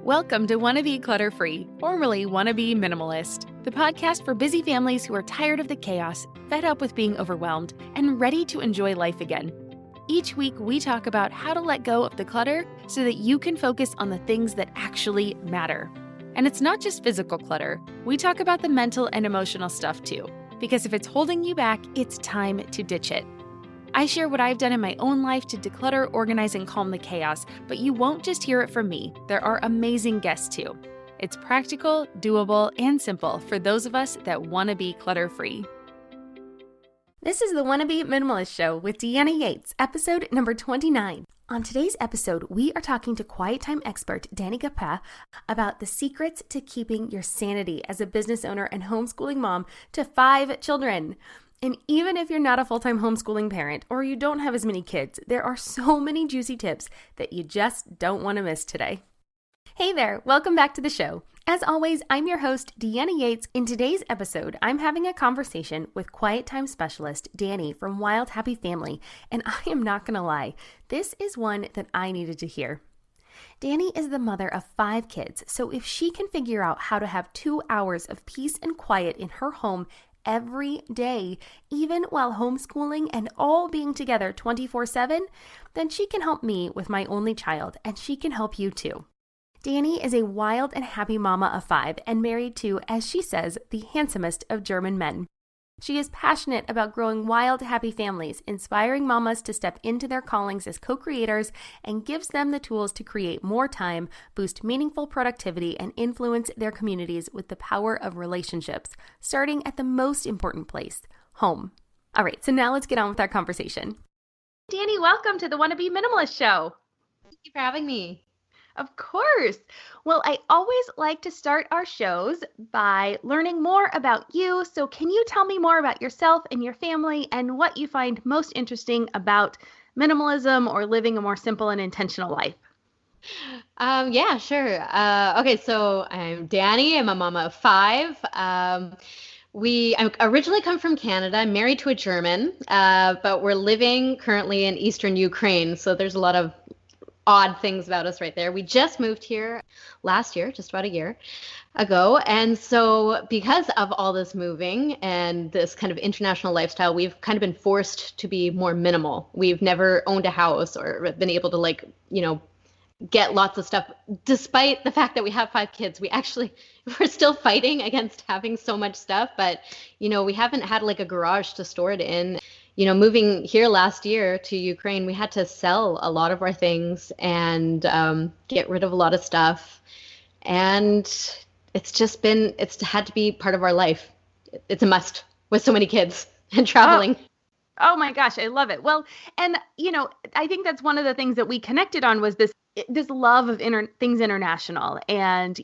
Welcome to Wanna Be Clutter-Free, formerly Wanna Be Minimalist, the podcast for busy families who are tired of the chaos, fed up with being overwhelmed, and ready to enjoy life again. Each week, we talk about how to let go of the clutter so that you can focus on the things that actually matter. And it's not just physical clutter. We talk about the mental and emotional stuff too, because if it's holding you back, it's time to ditch it. I share what I've done in my own life to declutter, organize, and calm the chaos, but you won't just hear it from me. There are amazing guests too. It's practical, doable, and simple for those of us that want to be clutter-free. This is the Wanna Be Minimalist Show with Dani Yates, episode number 29. On today's episode, we are talking to quiet time expert Dani Goeppert about the secrets to keeping your sanity as a business owner and homeschooling mom to 5 children. And even if you're not a full-time homeschooling parent or you don't have as many kids, there are so many juicy tips that you just don't want to miss today. Hey there, welcome back to the show. As always, I'm your host, Dani Yates. In today's episode, I'm having a conversation with quiet time specialist Dani from Wild Happy Family, and I am not going to lie, this is one that I needed to hear. Dani is the mother of 5 kids, so if she can figure out how to have 2 hours of peace and quiet in her home every day, even while homeschooling and all being together 24/7, then she can help me with my only child, and she can help you too. Dani is a wild and happy mama of 5 and married to, as she says, the handsomest of German men. She is passionate about growing wild, happy families, inspiring mamas to step into their callings as co-creators, and gives them the tools to create more time, boost meaningful productivity, and influence their communities with the power of relationships, starting at the most important place, home. All right, so now let's get on with our conversation. Dani, welcome to the Wanna Be Minimalist Show. Thank you for having me. Of course. Well, I always like to start our shows by learning more about you. So can you tell me more about yourself and your family and what you find most interesting about minimalism or living a more simple and intentional life? Yeah, sure. Okay, so I'm Dani. I'm a mama of 5. I originally come from Canada. I'm married to a German, but we're living currently in Eastern Ukraine. So there's a lot of odd things about us right there. We just moved here last year, just about a year ago. And so because of all this moving and this kind of international lifestyle, we've kind of been forced to be more minimal. We've never owned a house or been able to get lots of stuff. Despite the fact that we have 5 kids, we're still fighting against having so much stuff, but we haven't had like a garage to store it in. Moving here last year to Ukraine, we had to sell a lot of our things and get rid of a lot of stuff. And it's had to be part of our life. It's a must with so many kids and traveling. Oh my gosh, I love it. Well, and I think that's one of the things that we connected on was this love of things international. And,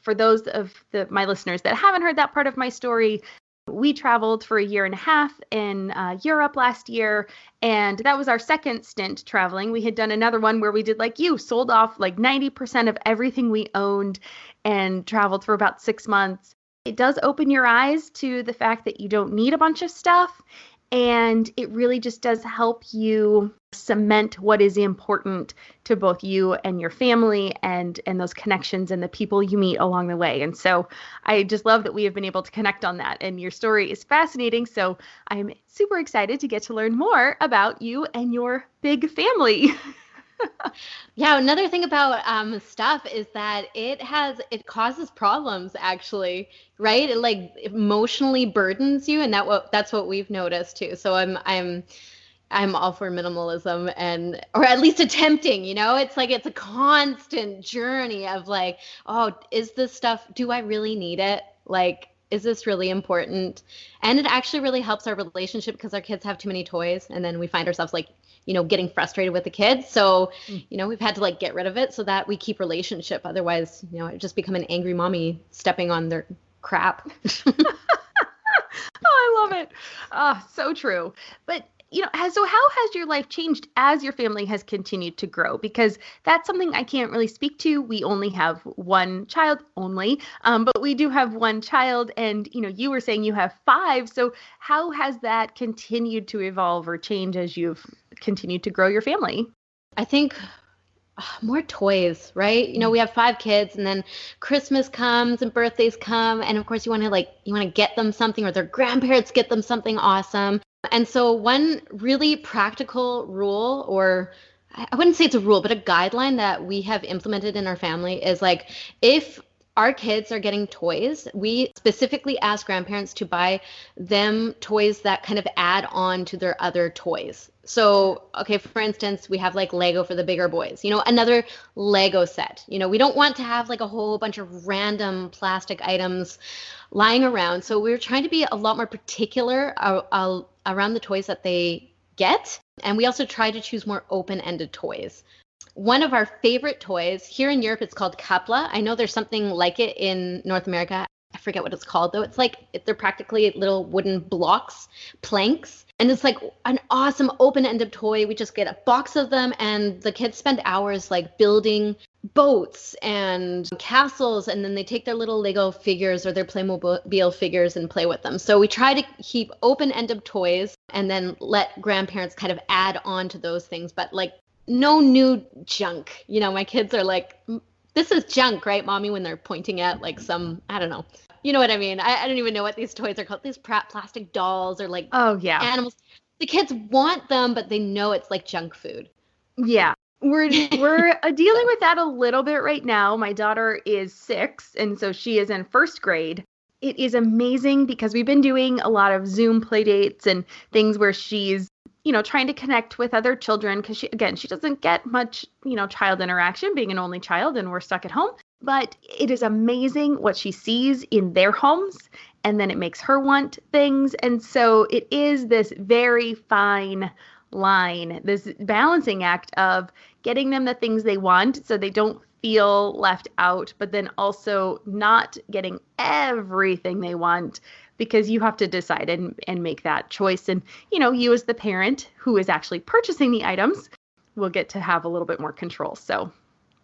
for those of my listeners that haven't heard that part of my story, we traveled for a year and a half in Europe last year, and that was our second stint traveling. We had done another one where we did like you, sold off like 90% of everything we owned and traveled for about 6 months. It does open your eyes to the fact that you don't need a bunch of stuff, and it really just does help you cement what is important to both you and your family and those connections and the people you meet along the way. And so I just love that we have been able to connect on that. And your story is fascinating. So I'm super excited to get to learn more about you and your big family. Yeah, another thing about stuff is that it causes problems actually, right? It like emotionally burdens you, and that's what we've noticed too. So I'm all for minimalism, or at least attempting, it's like it's a constant journey of like, oh, is this stuff, do I really need it? Like, is this really important? And it actually really helps our relationship because our kids have too many toys, and then we find ourselves like, getting frustrated with the kids. So, we've had to like get rid of it so that we keep relationship. Otherwise, it just become an angry mommy stepping on their crap. Oh, I love it. So true. But so how has your life changed as your family has continued to grow? Because that's something I can't really speak to. We only have one child but we do have one child, and you were saying you have 5. So how has that continued to evolve or change as you've continued to grow your family? I think more toys, right? We have 5 kids, and then Christmas comes and birthdays come, and of course you want to get them something, or their grandparents get them something awesome. And so one really practical rule, or I wouldn't say it's a rule, but a guideline that we have implemented in our family is like, if our kids are getting toys, we specifically ask grandparents to buy them toys that kind of add on to their other toys. So, okay, for instance, we have like Lego for the bigger boys, another Lego set. We don't want to have like a whole bunch of random plastic items lying around. So we're trying to be a lot more particular around the toys that they get. And we also try to choose more open-ended toys. One of our favorite toys here in Europe, it's called Kapla. I know there's something like it in North America. I forget what it's called, though. It's like they're practically little wooden blocks, planks. And it's like an awesome open-ended toy. We just get a box of them, and the kids spend hours like building boats and castles, and then they take their little Lego figures or their Playmobil figures and play with them. So we try to keep open-ended toys and then let grandparents kind of add on to those things, but like no new junk. My kids are like, this is junk, right, Mommy? When they're pointing at like some, I don't know. You know what I mean? I don't even know what these toys are called. These plastic dolls or like animals. The kids want them, but they know it's like junk food. Yeah. We're dealing with that a little bit right now. My daughter is 6, and so she is in first grade. It is amazing because we've been doing a lot of Zoom play dates and things where she's trying to connect with other children because she doesn't get much, child interaction being an only child and we're stuck at home. But it is amazing what she sees in their homes, and then it makes her want things. And so it is this very fine line, this balancing act of getting them the things they want so they don't feel left out, but then also not getting everything they want, because you have to decide and make that choice. And, you as the parent who is actually purchasing the items will get to have a little bit more control. So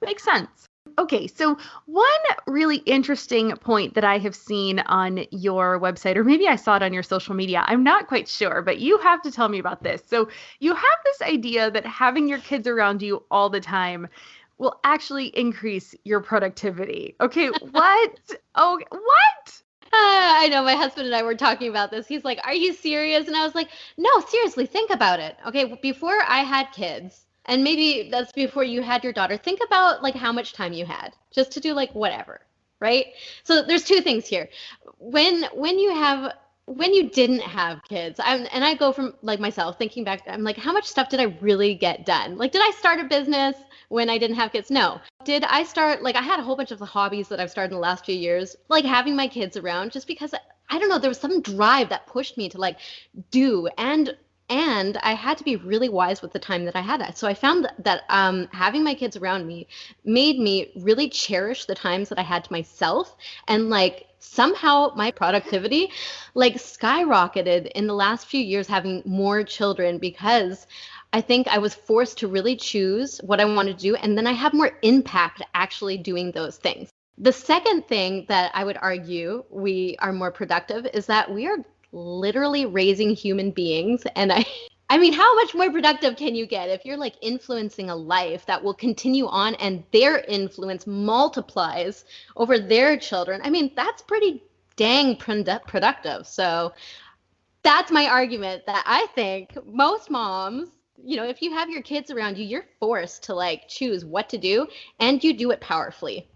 makes sense. Okay, so one really interesting point that I have seen on your website, or maybe I saw it on your social media, I'm not quite sure, but you have to tell me about this. So you have this idea that having your kids around you all the time will actually increase your productivity. Okay, what? Oh, what? I know, my husband and I were talking about this. He's like, are you serious? And I was like, no, seriously, think about it. Okay, before I had kids, and maybe that's before you had your daughter, think about like how much time you had just to do like whatever, right? So there's 2 things here. When you didn't have kids, and I go from like myself thinking back, I'm like, how much stuff did I really get done? Like, did I start a business when I didn't have kids? No. Did I start, like, I had a whole bunch of the hobbies that I've started in the last few years, like having my kids around, just because I don't know, there was some drive that pushed me to like do, and I had to be really wise with the time that I had. So I found that having my kids around me made me really cherish the times that I had to myself, and like somehow my productivity like skyrocketed in the last few years having more children, because I think I was forced to really choose what I wanted to do, and then I have more impact actually doing those things. The second thing that I would argue we are more productive is that we are literally raising human beings. And I mean, how much more productive can you get if you're like influencing a life that will continue on and their influence multiplies over their children? I mean, that's pretty dang productive. So that's my argument, that I think most moms, if you have your kids around you, you're forced to like choose what to do, and you do it powerfully.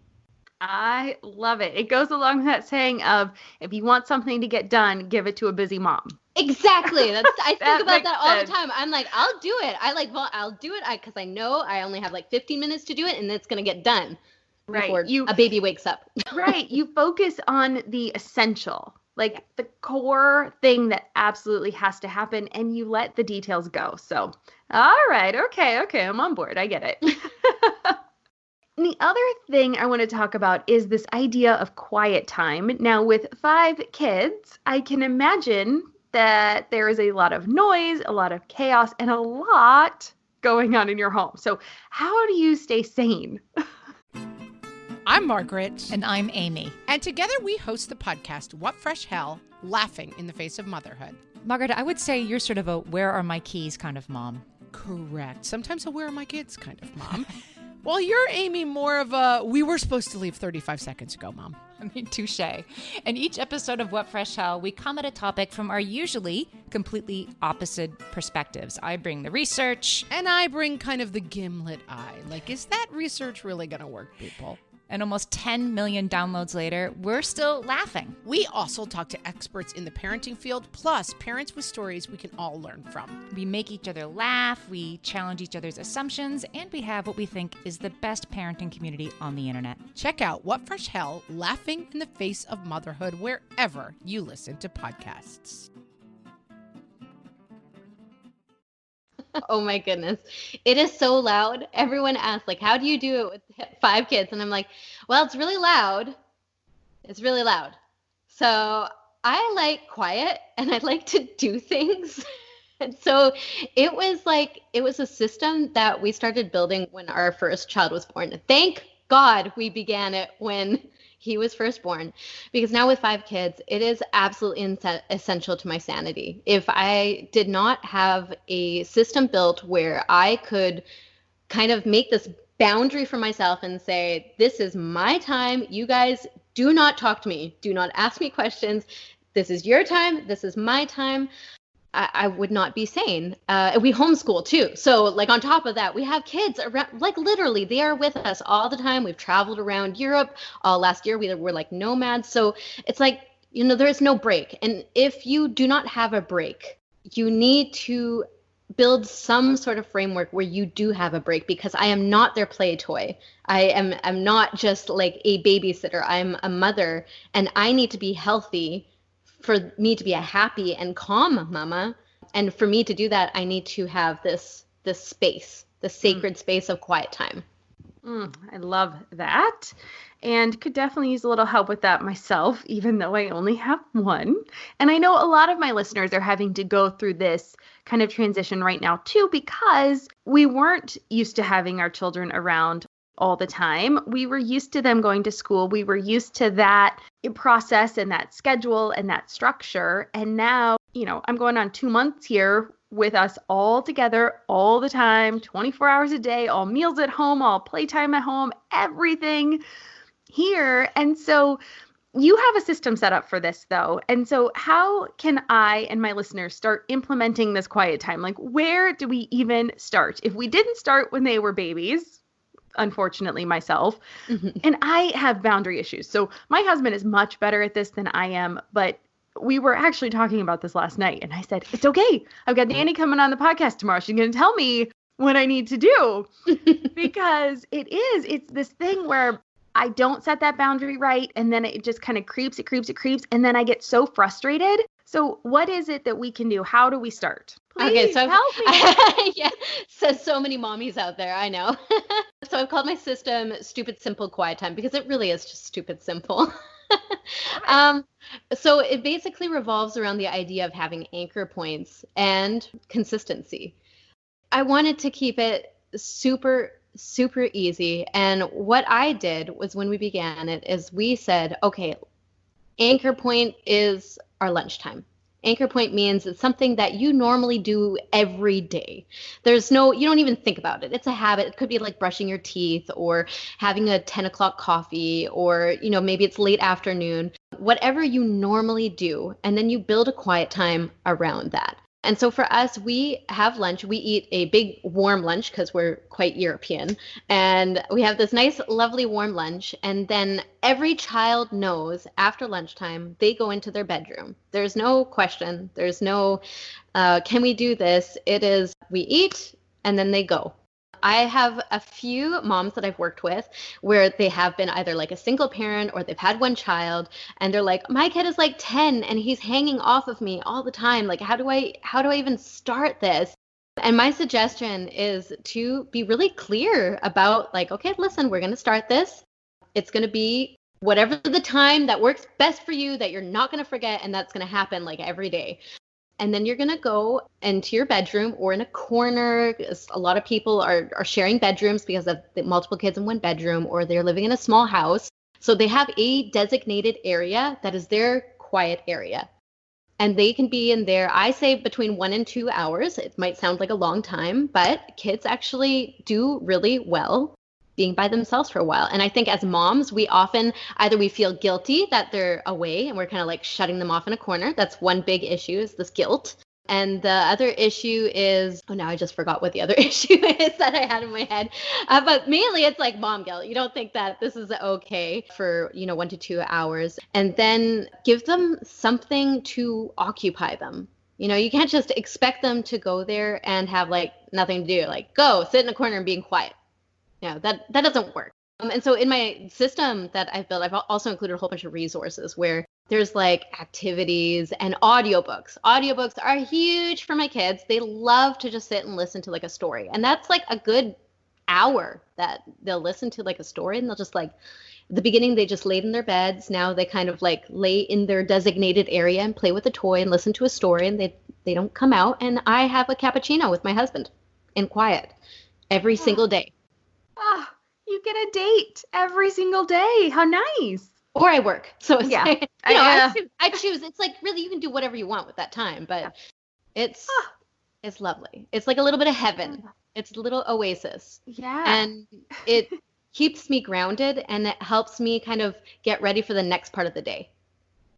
I love it. It goes along with that saying of, if you want something to get done, give it to a busy mom. Exactly. I think about that all the time. I'm like, I'll do it. I'll do it because I know I only have like 15 minutes to do it, and it's going to get done before a baby wakes up. Right. You focus on the essential, like the core thing that absolutely has to happen, and you let the details go. So, all right. Okay. I'm on board. I get it. The other thing I want to talk about is this idea of quiet time. Now, with 5 kids, I can imagine that there is a lot of noise, a lot of chaos, and a lot going on in your home. So how do you stay sane? I'm Margaret. And I'm Amy. And together we host the podcast, What Fresh Hell? Laughing in the Face of Motherhood. Margaret, I would say you're sort of a where are my keys kind of mom. Correct. Sometimes a where are my kids kind of mom. Well, you're aiming more of a, we were supposed to leave 35 seconds ago, Mom. I mean, touche. In each episode of What Fresh Hell, we come at a topic from our usually completely opposite perspectives. I bring the research. And I bring kind of the gimlet eye. Like, is that research really going to work, people? And almost 10 million downloads later, we're still laughing. We also talk to experts in the parenting field, plus parents with stories we can all learn from. We make each other laugh, we challenge each other's assumptions, and we have what we think is the best parenting community on the internet. Check out What Fresh Hell, Laughing in the Face of Motherhood, wherever you listen to podcasts. Oh my goodness. It is so loud. Everyone asks, like, how do you do it with 5 kids? And I'm like, well, it's really loud. It's really loud. So I like quiet and I like to do things. And so it was a system that we started building when our first child was born. Thank God we began it when he was first born, because now with 5 kids, it is absolutely essential to my sanity. If I did not have a system built where I could kind of make this boundary for myself and say, this is my time. You guys do not talk to me. Do not ask me questions. This is your time. This is my time. I would not be sane. We homeschool too. So like on top of that, we have kids around, like literally they are with us all the time. We've traveled around Europe. Last year we were like nomads. So it's like, there is no break. And if you do not have a break, you need to build some sort of framework where you do have a break, because I am not their play toy. I'm not just like a babysitter. I'm a mother and I need to be healthy for me to be a happy and calm mama. And for me to do that, I need to have this space, the sacred space of quiet time. I love that, and could definitely use a little help with that myself, even though I only have one. And I know a lot of my listeners are having to go through this kind of transition right now too, because we weren't used to having our children around all the time. We were used to them going to school. We were used to that process and that schedule and that structure. And now, I'm going on 2 months here with us all together all the time, 24 hours a day, all meals at home, all playtime at home, everything here. And so you have a system set up for this though. And so how can I and my listeners start implementing this quiet time? Like, where do we even start? If we didn't start when they were babies, unfortunately myself, and I have boundary issues. So my husband is much better at this than I am, but we were actually talking about this last night and I said, it's okay. I've got Dani coming on the podcast tomorrow. She's going to tell me what I need to do because it's this thing where I don't set that boundary right. And then it just kind of creeps. And then I get so frustrated. So what is it that we can do? How do we start? Please okay, so help me. Yeah, so many mommies out there, I know. So I've called my system Stupid Simple Quiet Time because it really is just stupid simple. So it basically revolves around the idea of having anchor points and consistency. I wanted to keep it super easy. And what I did was when we began it is we said, okay, anchor point is our lunchtime. Anchor point means it's something that you normally do every day. You don't even think about it. It's a habit. It could be like brushing your teeth or having a 10 o'clock coffee, or, maybe it's late afternoon, whatever you normally do. And then you build a quiet time around that. And so for us, we have lunch. We eat a big warm lunch because we're quite European. And we have this nice, lovely warm lunch. And then every child knows after lunchtime, they go into their bedroom. There's no question. There's no, can we do this? It is, we eat and then they go. I have a few moms that I've worked with where they have been either like a single parent or they've had one child and they're like, my kid is like 10 and he's hanging off of me all the time. Like, how do I even start this? And my suggestion is to be really clear about like, okay, listen, we're going to start this. It's going to be whatever the time that works best for you that you're not going to forget. And that's going to happen like every day. And then you're going to go into your bedroom or in a corner. A lot of people are sharing bedrooms because of the multiple kids in one bedroom, or they're living in a small house. So they have a designated area that is their quiet area. And they can be in there, I say between 1 and 2 hours. It might sound like a long time, but kids actually do really well being by themselves for a while. And I think as moms, we often either we feel guilty that they're away and we're kind of like shutting them off in a corner. That's one big issue, is this guilt. And the other issue is, oh, now I just forgot what the other issue is that I had in my head. But mainly it's like mom guilt. You don't think that this is okay for, 1 to 2 hours. And then give them something to occupy them. You can't just expect them to go there and have like nothing to do, like go sit in a corner and being quiet. That doesn't work. And so in my system that I've built, I've also included a whole bunch of resources where there's like activities and audiobooks. Audiobooks are huge for my kids. They love to just sit and listen to like a story. And that's like a good hour that they'll listen to like a story, and they'll just like, at the beginning, they just laid in their beds. Now they kind of like lay in their designated area and play with a toy and listen to a story, and they don't come out. And I have a cappuccino with my husband in quiet every single day. Oh, you get a date every single day. How nice. Or I work. So it's like, I choose. It's like really you can do whatever you want with that time, but it's lovely. It's like a little bit of heaven. It's a little oasis. Yeah. And it keeps me grounded, and it helps me kind of get ready for the next part of the day.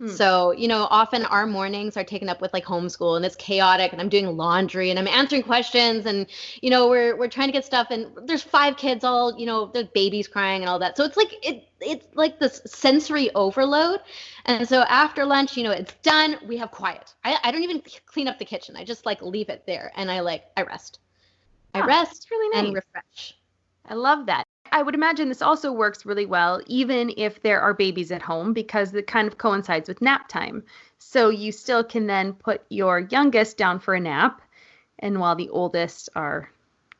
So, often our mornings are taken up with like homeschool, and it's chaotic, and I'm doing laundry and I'm answering questions, and, we're trying to get stuff, and there's 5 kids all, there's babies crying and all that. So it's like, it's like this sensory overload. And so after lunch, it's done. We have quiet. I don't even clean up the kitchen. I just like leave it there, and I rest. I rest really nice. And refresh. I love that. I would imagine this also works really well, even if there are babies at home, because it kind of coincides with nap time. So you still can then put your youngest down for a nap, and while the oldest are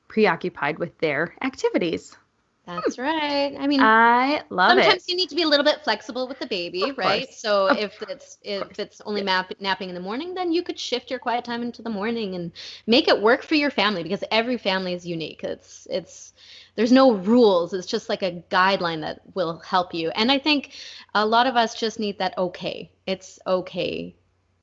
preoccupied with their activities. That's right. I mean, I love it. Sometimes you need to be a little bit flexible with the baby, right? So if it's only napping in the morning, then you could shift your quiet time into the morning and make it work for your family, because every family is unique. There's no rules. It's just like a guideline that will help you. And I think a lot of us just need that okay. It's okay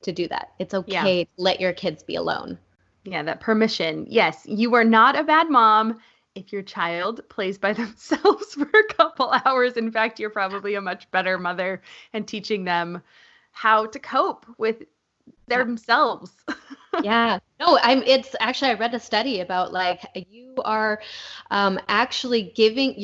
to do that. It's okay to let your kids be alone. Yeah, that permission. Yes, you are not a bad mom if your child plays by themselves for a couple hours. In fact, you're probably a much better mother and teaching them how to cope with themselves. Yeah. No, it's actually, I read a study about like you are actually gifting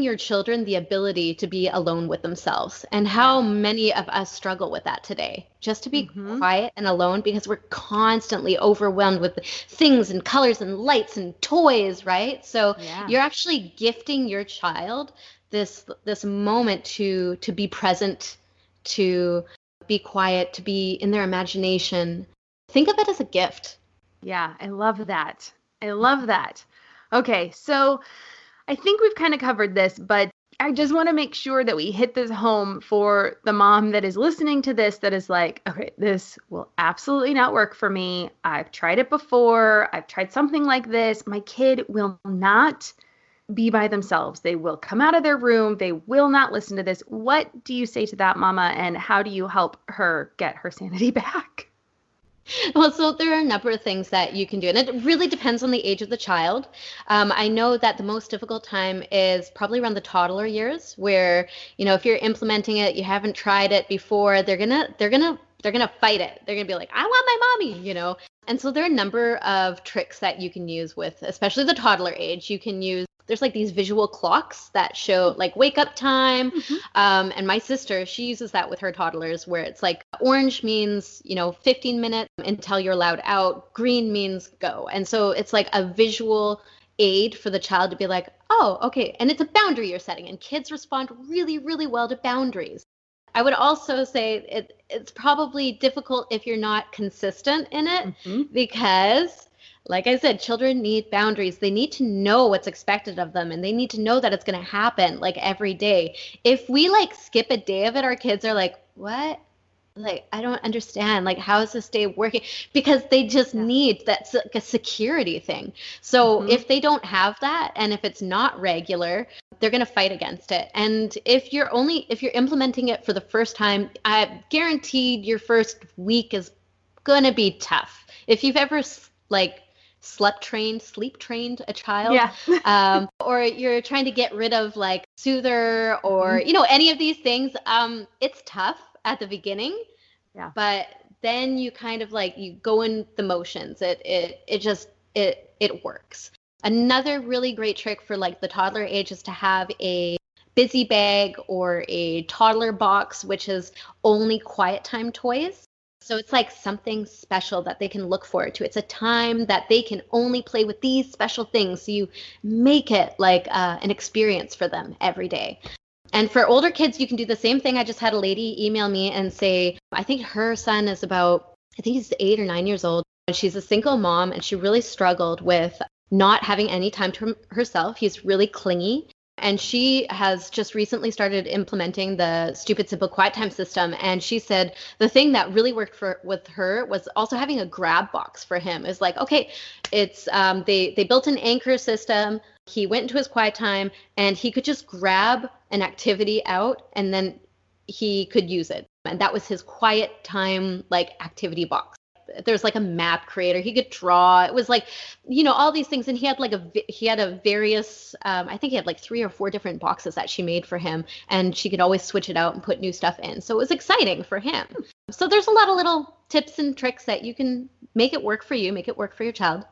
your children the ability to be alone with themselves. And how many of us struggle with that today, just to be quiet and alone, because we're constantly overwhelmed with things and colors and lights and toys, right? So you're actually gifting your child this moment to be present, to be quiet, to be in their imagination. Think of it as a gift. Yeah, I love that. I love that. Okay, so I think we've kind of covered this, but I just want to make sure that we hit this home for the mom that is listening to this, that is like, okay, this will absolutely not work for me. I've tried it before. I've tried something like this. My kid will not be by themselves. They will come out of their room. They will not listen to this. What do you say to that, mama? And how do you help her get her sanity back? Well, so there are a number of things that you can do, and it really depends on the age of the child. I know that the most difficult time is probably around the toddler years, where, if you're implementing it, you haven't tried it before, they're gonna fight it. They're gonna be like, I want my mommy, And so there are a number of tricks that you can use with, especially the toddler age. You can use, there's like these visual clocks that show like wake up time. And my sister, she uses that with her toddlers, where it's like orange means, 15 minutes until you're allowed out. Green means go. And so it's like a visual aid for the child to be like, oh, okay. And it's a boundary you're setting, and kids respond really, really well to boundaries. I would also say it's probably difficult if you're not consistent in it, because, like I said, children need boundaries. They need to know what's expected of them, and they need to know that it's going to happen like every day. If we like skip a day of it, our kids are like, what? Like, I don't understand. Like, how is this day working? Because they just need that's like a security thing. So if they don't have that, and if it's not regular, they're going to fight against it. And if you're implementing it for the first time, I guaranteed your first week is going to be tough. If you've ever like sleep trained a child. Yeah. Or you're trying to get rid of like soother or, any of these things. It's tough at the beginning, Yeah. but then you kind of like, you go in the motions. It works. Another really great trick for like the toddler age is to have a busy bag or a toddler box, which is only quiet time toys. So it's like something special that they can look forward to. It's a time that they can only play with these special things. So you make it like an experience for them every day. And for older kids, you can do the same thing. I just had a lady email me and say, I think her son is he's 8 or 9 years old. And she's a single mom, and she really struggled with not having any time to herself. He's really clingy. And she has just recently started implementing the Stupid Simple Quiet Time system. And she said the thing that really worked with her was also having a grab box for him. It's like, okay, it's they built an anchor system. He went into his quiet time and he could just grab an activity out and then he could use it. And that was his quiet time like activity box. There's like a map creator. He could draw. It was like, all these things. And he had like various, I think he had like 3 or 4 different boxes that she made for him. And she could always switch it out and put new stuff in. So it was exciting for him. So there's a lot of little tips and tricks that you can make it work for you, make it work for your child.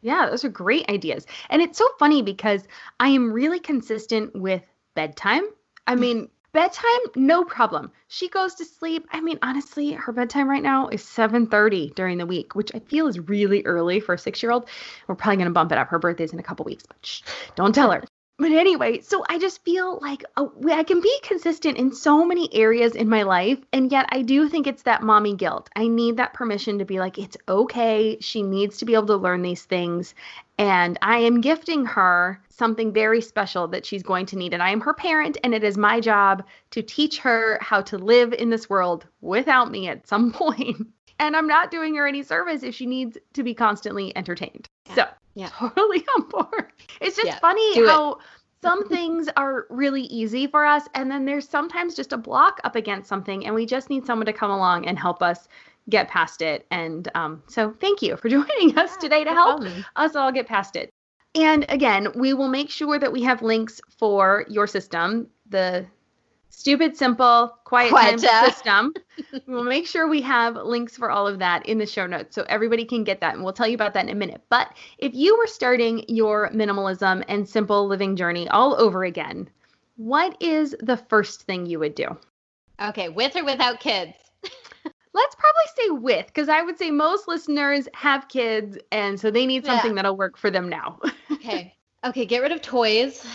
Yeah, those are great ideas. And it's so funny because I am really consistent with bedtime. I mean, bedtime, no problem. She goes to sleep. I mean, honestly, her bedtime right now is 7:30 during the week, which I feel is really early for a 6-year-old. We're probably going to bump it up. Her birthday's in a couple weeks, but shh, don't tell her. But anyway, so I just feel like I can be consistent in so many areas in my life. And yet I do think it's that mommy guilt. I need that permission to be like, it's okay. She needs to be able to learn these things. And I am gifting her something very special that she's going to need. And I am her parent, and it is my job to teach her how to live in this world without me at some point. And I'm not doing her any service if she needs to be constantly entertained. So totally on board. It's just funny how some things are really easy for us. And then there's sometimes just a block up against something. And we just need someone to come along and help us get past it. And so thank you for joining us today to help us all get past it. And again, we will make sure that we have links for your system, the Stupid Simple Quiet Time system. We'll make sure we have links for all of that in the show notes so everybody can get that. And we'll tell you about that in a minute. But if you were starting your minimalism and simple living journey all over again, what is the first thing you would do? Okay, with or without kids? Let's probably say with, because I would say most listeners have kids, and so they need something that'll work for them now. Okay, get rid of toys.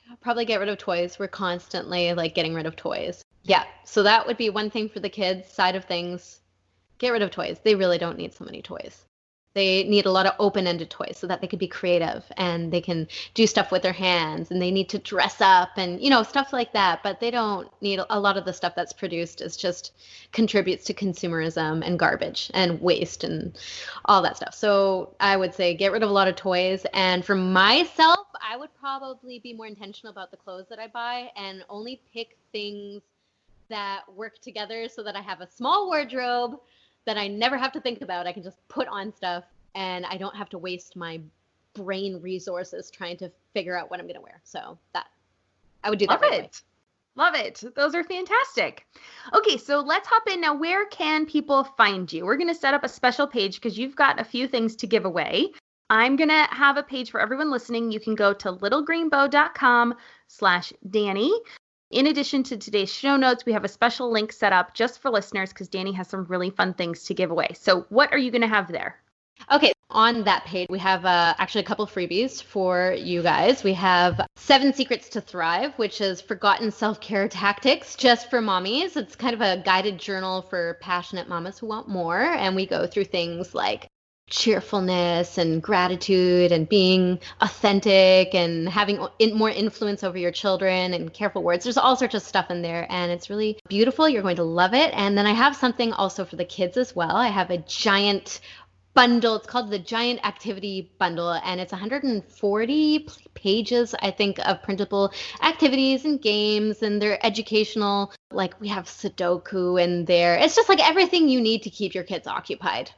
I'll probably get rid of toys. We're constantly like getting rid of toys. Yeah, so that would be one thing for the kids side of things. Get rid of toys. They really don't need so many toys. They need a lot of open-ended toys so that they could be creative and they can do stuff with their hands, and they need to dress up and, stuff like that. But they don't need a lot of the stuff that's produced is just contributes to consumerism and garbage and waste and all that stuff. So I would say get rid of a lot of toys. And for myself, I would probably be more intentional about the clothes that I buy and only pick things that work together so that I have a small wardrobe that I never have to think about. I can just put on stuff and I don't have to waste my brain resources trying to figure out what I'm going to wear. So that I would do that. Love it. Those are fantastic. Okay, so let's hop in now. Where can people find you? We're going to set up a special page because you've got a few things to give away. I'm going to have a page for everyone listening. You can go to littlegreenbow.com/Dani. In addition to today's show notes, we have a special link set up just for listeners because Dani has some really fun things to give away. So what are you going to have there? Okay, on that page, we have actually a couple freebies for you guys. We have 7 Secrets to Thrive, which is forgotten self-care tactics just for mommies. It's kind of a guided journal for passionate mamas who want more. And we go through things like cheerfulness and gratitude and being authentic and having more influence over your children and careful words. There's all sorts of stuff in there and it's really beautiful. You're going to love it. And then I have something also for the kids as well. I have a giant bundle. It's called the Giant Activity Bundle, and it's 140 pages, I think, of printable activities and games, and they're educational. Like we have Sudoku in there. It's just like everything you need to keep your kids occupied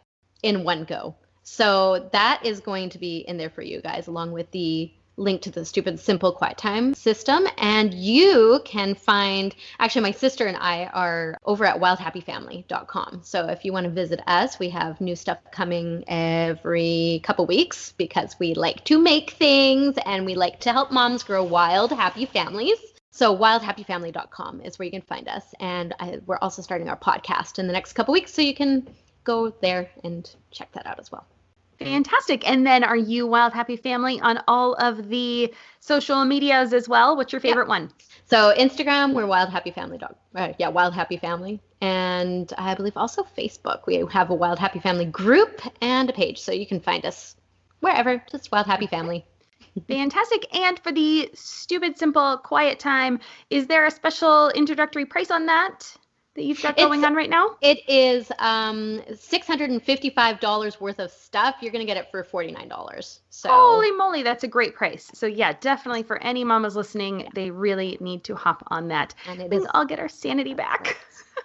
in one go. So that is going to be in there for you guys, along with the link to the Stupid Simple Quiet Time system. And you can find, actually, my sister and I are over at wildhappyfamily.com. So if you want to visit us, we have new stuff coming every couple weeks because we like to make things and we like to help moms grow wild, happy families. So wildhappyfamily.com is where you can find us. And we're also starting our podcast in the next couple weeks, so you can go there and check that out as well. Fantastic. And then are you Wild Happy Family on all of the social medias as well? What's your favorite one? So Instagram, we're Wild Happy Family Wild Happy Family. And I believe also Facebook. We have a Wild Happy Family group and a page. So you can find us wherever, just Wild Happy Family. Fantastic. And for the Stupid Simple Quiet Time, is there a special introductory price on that you've got going on right now? It is $655 worth of stuff. You're going to get it for $49. So holy moly, that's a great price. So yeah, definitely for any mamas listening, they really need to hop on that. And it is all get our sanity back.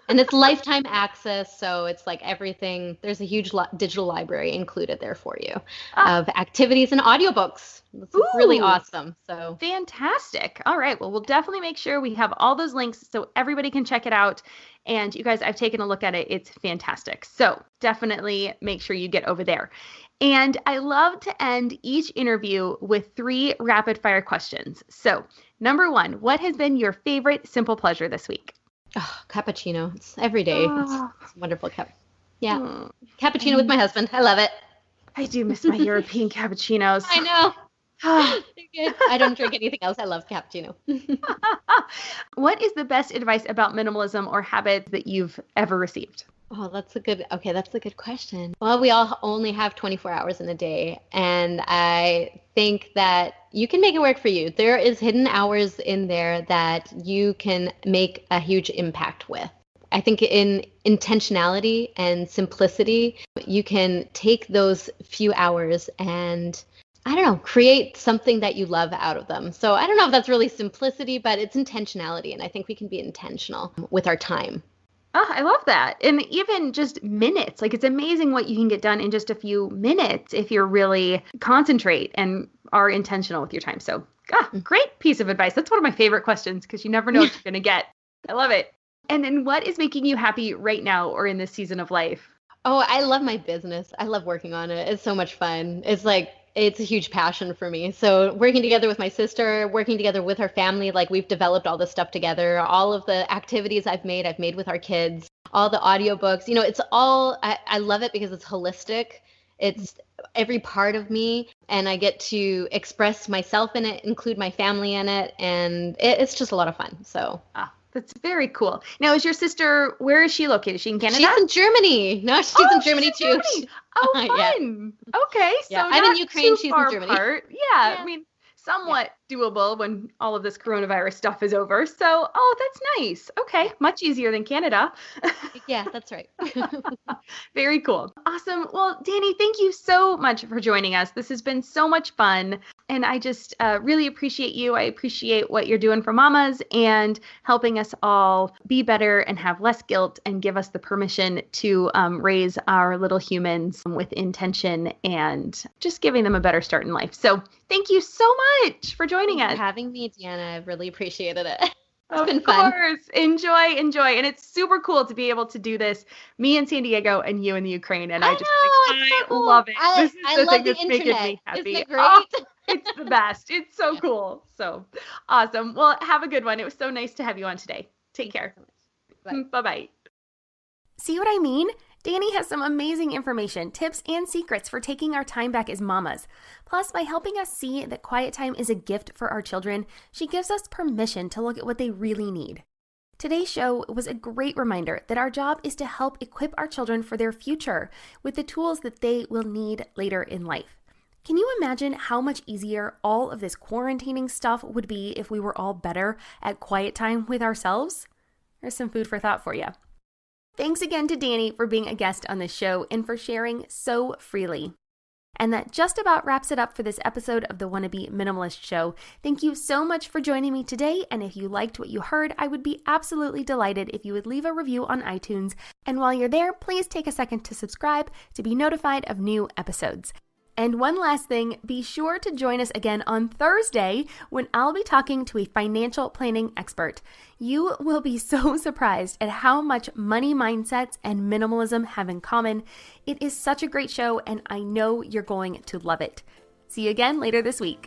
And it's lifetime access, so it's like everything. There's a huge digital library included there for you of activities and audiobooks. It's really awesome. So fantastic. All right. Well, we'll definitely make sure we have all those links so everybody can check it out. And you guys, I've taken a look at it. It's fantastic. So definitely make sure you get over there. And I love to end each interview with 3 rapid fire questions. So number 1, what has been your favorite simple pleasure this week? Oh, cappuccino. It's every day. It's wonderful. Cappuccino with my husband. I love it. I do miss my European cappuccinos. I know. They're good. I don't drink anything else. I love cappuccino. What is the best advice about minimalism or habits that you've ever received? Oh, that's a good question. Well, we all only have 24 hours in a day, and I think that you can make it work for you. There is hidden hours in there that you can make a huge impact with. I think in intentionality and simplicity, you can take those few hours and, I don't know, create something that you love out of them. So I don't know if that's really simplicity, but it's intentionality, and I think we can be intentional with our time. Oh, I love that. And even just minutes, like it's amazing what you can get done in just a few minutes if you're really concentrate and are intentional with your time. So great piece of advice. That's one of my favorite questions because you never know what you're going to get. I love it. And then what is making you happy right now or in this season of life? Oh, I love my business. I love working on it. It's so much fun. It's a huge passion for me. So working together with my sister, working together with her family, like we've developed all this stuff together, all of the activities I've made with our kids, all the audiobooks, it's all, I love it because it's holistic. It's every part of me, and I get to express myself in it, include my family in it, and it's just a lot of fun. So. That's very cool. Now, is your sister, where is she located? Is she in Canada? She's in Germany. No, she's in Germany too. Oh, fun. Yeah. Okay. So I'm in Ukraine. She's in Germany. Yeah. I mean, somewhat doable when all of this coronavirus stuff is over. So, that's nice. Okay. Much easier than Canada. Yeah, that's right. Very cool. Awesome. Well, Dani, thank you so much for joining us. This has been so much fun. And I just really appreciate you. I appreciate what you're doing for mamas and helping us all be better and have less guilt and give us the permission to raise our little humans with intention and just giving them a better start in life. So thank you so much for joining us. For having me, Deanna. I really appreciated it. It's been fun. Of course. Enjoy. And it's super cool to be able to do this, me in San Diego and you in the Ukraine. And I love it. This is the thing that's making me happy. Isn't it great? It's the best. It's so cool. So awesome. Well, have a good one. It was so nice to have you on today. Take care. Bye-bye. See what I mean? Dani has some amazing information, tips, and secrets for taking our time back as mamas. Plus, by helping us see that quiet time is a gift for our children, she gives us permission to look at what they really need. Today's show was a great reminder that our job is to help equip our children for their future with the tools that they will need later in life. Can you imagine how much easier all of this quarantining stuff would be if we were all better at quiet time with ourselves? There's some food for thought for you. Thanks again to Dani for being a guest on the show and for sharing so freely. And that just about wraps it up for this episode of the Wannabe Minimalist Show. Thank you so much for joining me today, and if you liked what you heard, I would be absolutely delighted if you would leave a review on iTunes. And while you're there, please take a second to subscribe to be notified of new episodes. And one last thing, be sure to join us again on Thursday when I'll be talking to a financial planning expert. You will be so surprised at how much money mindsets and minimalism have in common. It is such a great show, and I know you're going to love it. See you again later this week.